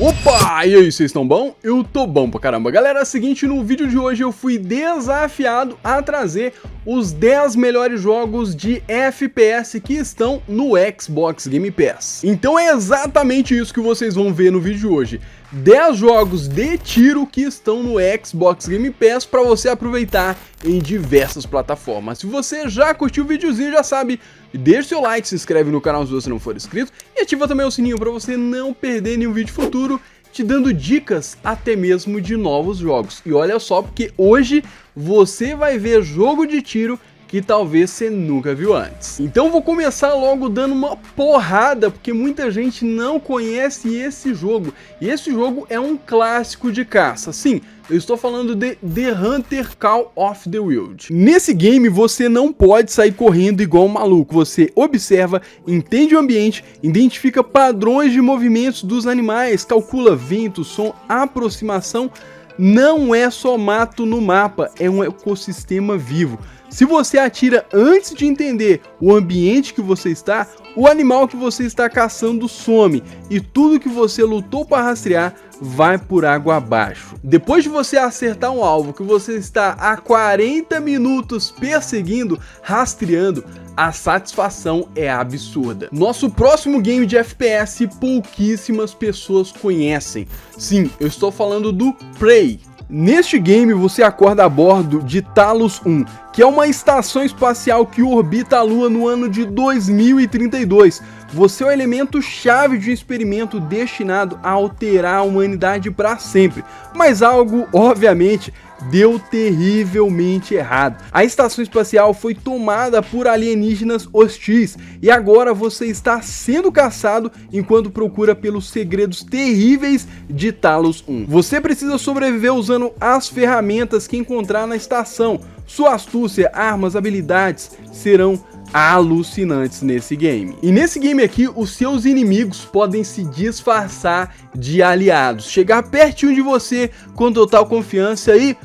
Opa! E aí, vocês estão bom? Eu tô bom pra caramba. Galera, é o seguinte, no vídeo de hoje eu fui desafiado a trazer os 10 melhores jogos de FPS que estão no Xbox Game Pass. Então é exatamente isso que vocês vão ver no vídeo de hoje. 10 jogos de tiro que estão no Xbox Game Pass para você aproveitar em diversas plataformas. Se você já curtiu o videozinho, já sabe, deixa seu like, se inscreve no canal se você não for inscrito e ativa também o sininho para você não perder nenhum vídeo futuro, te dando dicas até mesmo de novos jogos. E olha só, porque hoje você vai ver jogo de tiro que talvez você nunca viu antes. Então vou começar logo dando uma porrada, porque muita gente não conhece esse jogo. E esse jogo é um clássico de caça. Sim, eu estou falando de The Hunter Call of the Wild. Nesse game você não pode sair correndo igual um maluco. Você observa, entende o ambiente, identifica padrões de movimentos dos animais, calcula vento, som, aproximação. Não é só mato no mapa, é um ecossistema vivo. Se você atira antes de entender o ambiente que você está, o animal que você está caçando some e tudo que você lutou para rastrear vai por água abaixo. Depois de você acertar um alvo que você está há 40 minutos perseguindo, rastreando, a satisfação é absurda. Nosso próximo game de FPS pouquíssimas pessoas conhecem. Sim, eu estou falando do Prey. Neste game você acorda a bordo de Talos 1, que é uma estação espacial que orbita a Lua no ano de 2032. Você é o elemento chave de um experimento destinado a alterar a humanidade para sempre, mas algo, obviamente, deu terrivelmente errado. A estação espacial foi tomada por alienígenas hostis e agora você está sendo caçado enquanto procura pelos segredos terríveis de Talos 1. Você precisa sobreviver usando as ferramentas que encontrar na estação. Sua astúcia, armas, habilidades serão alucinantes nesse game. E nesse game aqui, os seus inimigos podem se disfarçar de aliados, chegar pertinho de você com total confiança e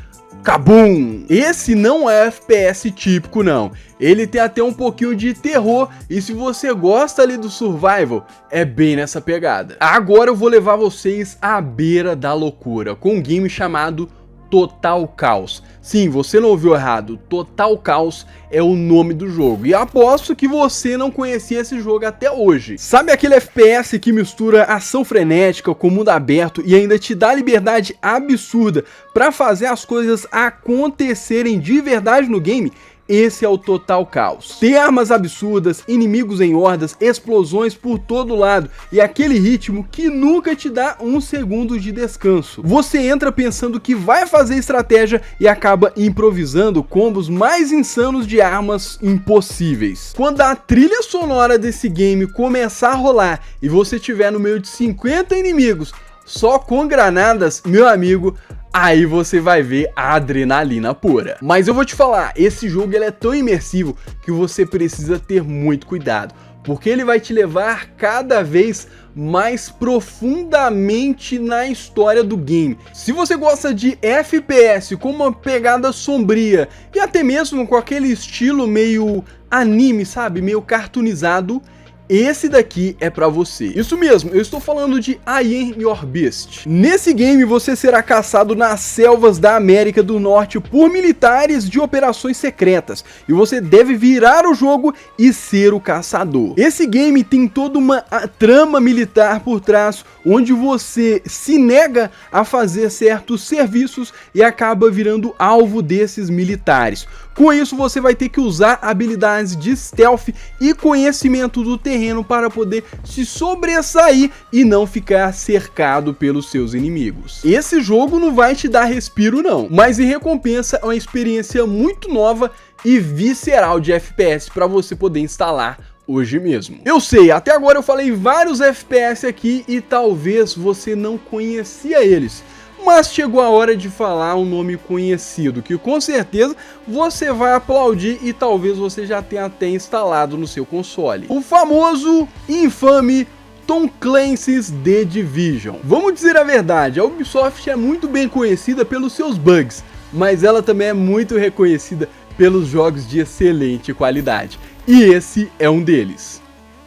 cabum! Esse não é FPS típico não, ele tem até um pouquinho de terror e se você gosta ali do survival, é bem nessa pegada. Agora eu vou levar vocês à beira da loucura com um game chamado Total Chaos. Sim, você não ouviu errado, Total Chaos é o nome do jogo. E aposto que você não conhecia esse jogo até hoje. Sabe aquele FPS que mistura ação frenética com mundo aberto e ainda te dá liberdade absurda para fazer as coisas acontecerem de verdade no game? Esse é o Total Chaos. Tem armas absurdas, inimigos em hordas, explosões por todo lado e aquele ritmo que nunca te dá um segundo de descanso. Você entra pensando que vai fazer estratégia e acaba improvisando combos mais insanos de armas impossíveis. Quando a trilha sonora desse game começar a rolar e você estiver no meio de 50 inimigos só com granadas, meu amigo, aí você vai ver a adrenalina pura. Mas eu vou te falar, esse jogo ele é tão imersivo que você precisa ter muito cuidado, porque ele vai te levar cada vez mais profundamente na história do game. Se você gosta de FPS com uma pegada sombria e até mesmo com aquele estilo meio anime, sabe, meio cartoonizado, esse daqui é pra você. Isso mesmo, eu estou falando de I Am Your Beast. Nesse game você será caçado nas selvas da América do Norte por militares de operações secretas e você deve virar o jogo e ser o caçador. Esse game tem toda uma trama militar por trás, onde você se nega a fazer certos serviços e acaba virando alvo desses militares. Com isso você vai ter que usar habilidades de stealth e conhecimento do terreno para poder se sobressair e não ficar cercado pelos seus inimigos. Esse jogo não vai te dar respiro não, mas em recompensa é uma experiência muito nova e visceral de FPS para você poder instalar hoje mesmo. Eu sei, até agora eu falei vários FPS aqui e talvez você não conhecia eles. Mas chegou a hora de falar um nome conhecido, que com certeza você vai aplaudir e talvez você já tenha até instalado no seu console. O famoso e infame Tom Clancy's The Division. Vamos dizer a verdade, a Ubisoft é muito bem conhecida pelos seus bugs, mas ela também é muito reconhecida pelos jogos de excelente qualidade. E esse é um deles.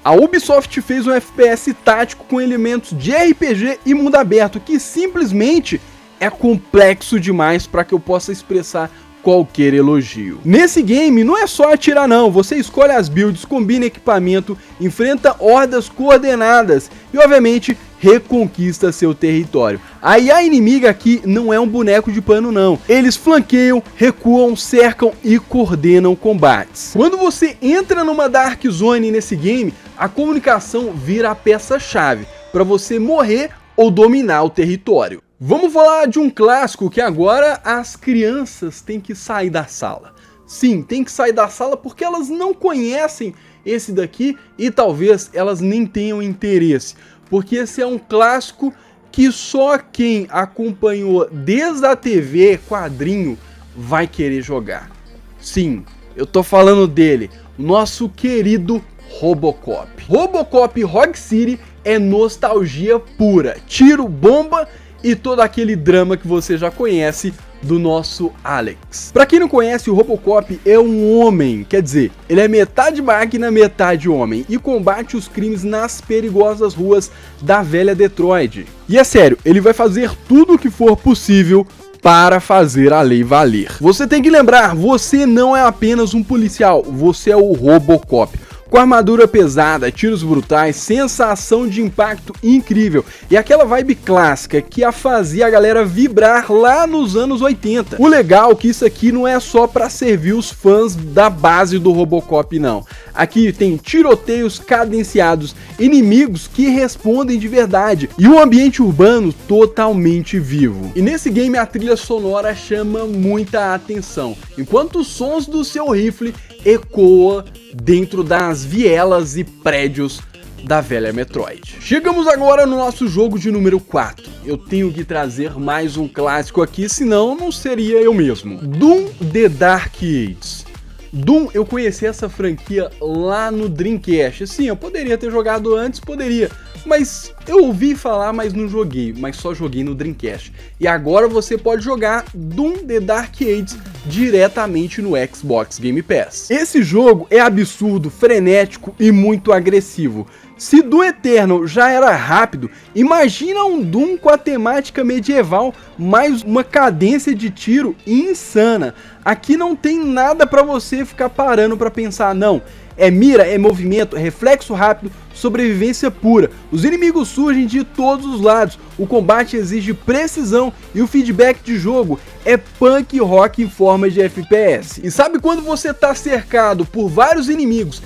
A Ubisoft fez um FPS tático com elementos de RPG e mundo aberto que simplesmente é complexo demais para que eu possa expressar qualquer elogio. Nesse game não é só atirar não, você escolhe as builds, combina equipamento, enfrenta hordas coordenadas e obviamente reconquista seu território. A IA inimiga aqui não é um boneco de pano não, eles flanqueiam, recuam, cercam e coordenam combates. Quando você entra numa Dark Zone nesse game, a comunicação vira a peça-chave para você morrer ou dominar o território. Vamos falar de um clássico que agora as crianças têm que sair da sala. Sim, tem que sair da sala porque elas não conhecem esse daqui e talvez elas nem tenham interesse. Porque esse é um clássico que só quem acompanhou desde a TV, quadrinho, vai querer jogar. Sim, eu tô falando dele, nosso querido Robocop. Robocop Rogue City é nostalgia pura, tiro, bomba e todo aquele drama que você já conhece do nosso Alex. Pra quem não conhece, o Robocop é um homem, quer dizer, ele é metade máquina, metade homem, e combate os crimes nas perigosas ruas da velha Detroit. E é sério, ele vai fazer tudo o que for possível para fazer a lei valer. Você tem que lembrar, você não é apenas um policial, você é o Robocop. Com armadura pesada, tiros brutais, sensação de impacto incrível e aquela vibe clássica que fazia a galera vibrar lá nos anos 80. O legal é que isso aqui não é só para servir os fãs da base do Robocop não. Aqui tem tiroteios cadenciados, inimigos que respondem de verdade e um ambiente urbano totalmente vivo. E nesse game a trilha sonora chama muita atenção, enquanto os sons do seu rifle ecoam dentro das vielas e prédios da velha Metroid. Chegamos agora no nosso jogo de número 4. Eu tenho que trazer mais um clássico aqui, senão não seria eu mesmo. Doom The Dark Ages. Doom, eu conheci essa franquia lá no Dreamcast. Sim, eu poderia ter jogado antes, poderia, mas eu ouvi falar, mas não joguei, mas só joguei no Dreamcast. E agora você pode jogar Doom The Dark Ages diretamente no Xbox Game Pass. Esse jogo é absurdo, frenético e muito agressivo. Se Doom Eternal já era rápido, imagina um Doom com a temática medieval, mais uma cadência de tiro insana. Aqui não tem nada para você ficar parando para pensar, não. É mira, é movimento, é reflexo rápido, sobrevivência pura. Os inimigos surgem de todos os lados, o combate exige precisão e o feedback de jogo é punk rock em forma de FPS. E sabe quando você tá cercado por vários inimigos,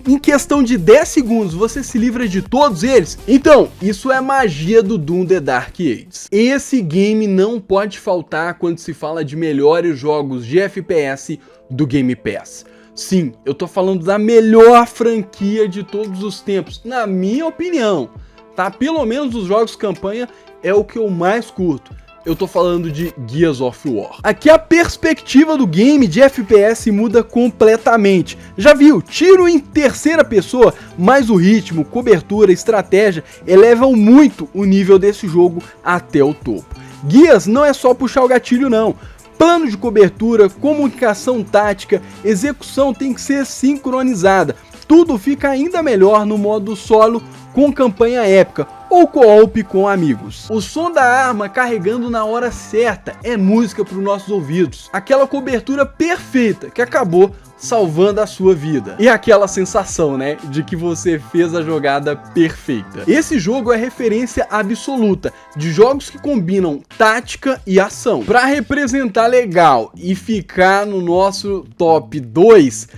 em questão de 10 segundos você se livra de todos eles? Então, isso é magia do Doom The Dark Ages. Esse game não pode faltar quando se fala de melhores jogos de FPS do Game Pass. Sim, eu tô falando da melhor franquia de todos os tempos, na minha opinião, tá? Pelo menos os jogos campanha é o que eu mais curto. Eu tô falando de Gears of War. Aqui a perspectiva do game de FPS muda completamente. Já viu? Tiro em terceira pessoa, mas o ritmo, cobertura, estratégia elevam muito o nível desse jogo até o topo. Gears não é só puxar o gatilho não. Plano de cobertura, comunicação tática, execução tem que ser sincronizada. Tudo fica ainda melhor no modo solo com campanha épica ou co-op com amigos. O som da arma carregando na hora certa é música para os nossos ouvidos. Aquela cobertura perfeita que acabou salvando a sua vida. E aquela sensação, né, de que você fez a jogada perfeita. Esse jogo é referência absoluta de jogos que combinam tática e ação. Para representar legal e ficar no nosso top 2,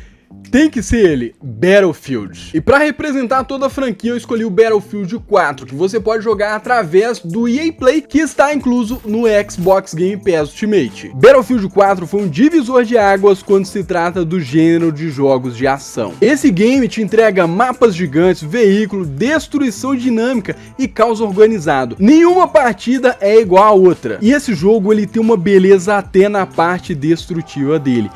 tem que ser ele, Battlefield. E para representar toda a franquia eu escolhi o Battlefield 4, que você pode jogar através do EA Play, que está incluso no Xbox Game Pass Ultimate. Battlefield 4 foi um divisor de águas quando se trata do gênero de jogos de ação. Esse game te entrega mapas gigantes, veículos, destruição dinâmica e caos organizado. Nenhuma partida é igual a outra. E esse jogo ele tem uma beleza até na parte destrutiva dele.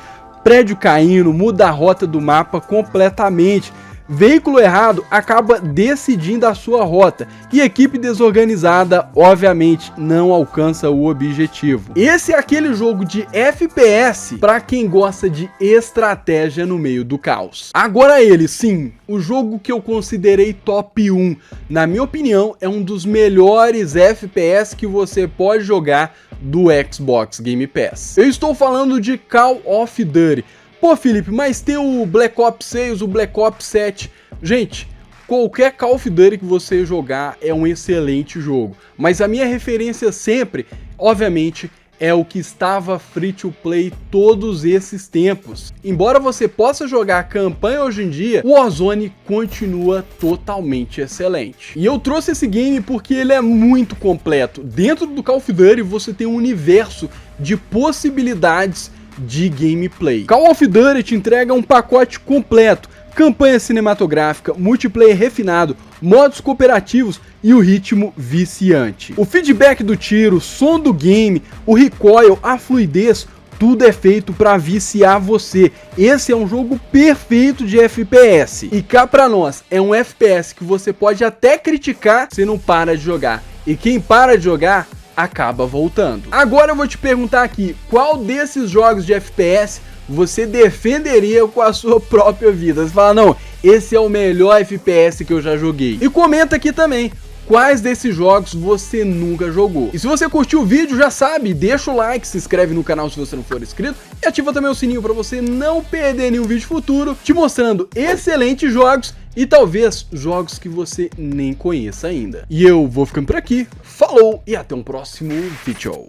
Prédio caindo, muda a rota do mapa completamente, veículo errado acaba decidindo a sua rota e equipe desorganizada, obviamente, não alcança o objetivo. Esse é aquele jogo de FPS para quem gosta de estratégia no meio do caos. Agora ele, sim, o jogo que eu considerei top 1, na minha opinião, é um dos melhores FPS que você pode jogar do Xbox Game Pass. Eu estou falando de Call of Duty. Pô, Felipe, mas tem o Black Ops 6, o Black Ops 7. Gente, qualquer Call of Duty que você jogar é um excelente jogo. Mas a minha referência sempre, obviamente, é o que estava free to play todos esses tempos. Embora você possa jogar a campanha hoje em dia, o Warzone continua totalmente excelente. E eu trouxe esse game porque ele é muito completo. Dentro do Call of Duty você tem um universo de possibilidades de gameplay. Call of Duty te entrega um pacote completo, campanha cinematográfica, multiplayer refinado, modos cooperativos e o ritmo viciante. O feedback do tiro, som do game, o recoil, a fluidez, tudo é feito para viciar você. Esse é um jogo perfeito de FPS. E cá pra nós, é um FPS que você pode até criticar se não para de jogar. E quem para de jogar acaba voltando. Agora eu vou te perguntar aqui, qual desses jogos de FPS você defenderia com a sua própria vida? Você fala, não, esse é o melhor FPS que eu já joguei. E comenta aqui também, quais desses jogos você nunca jogou. E se você curtiu o vídeo, já sabe, deixa o like, se inscreve no canal se você não for inscrito e ativa também o sininho para você não perder nenhum vídeo futuro, te mostrando excelentes jogos e talvez jogos que você nem conheça ainda. E eu vou ficando por aqui, falou e até um próximo vídeo.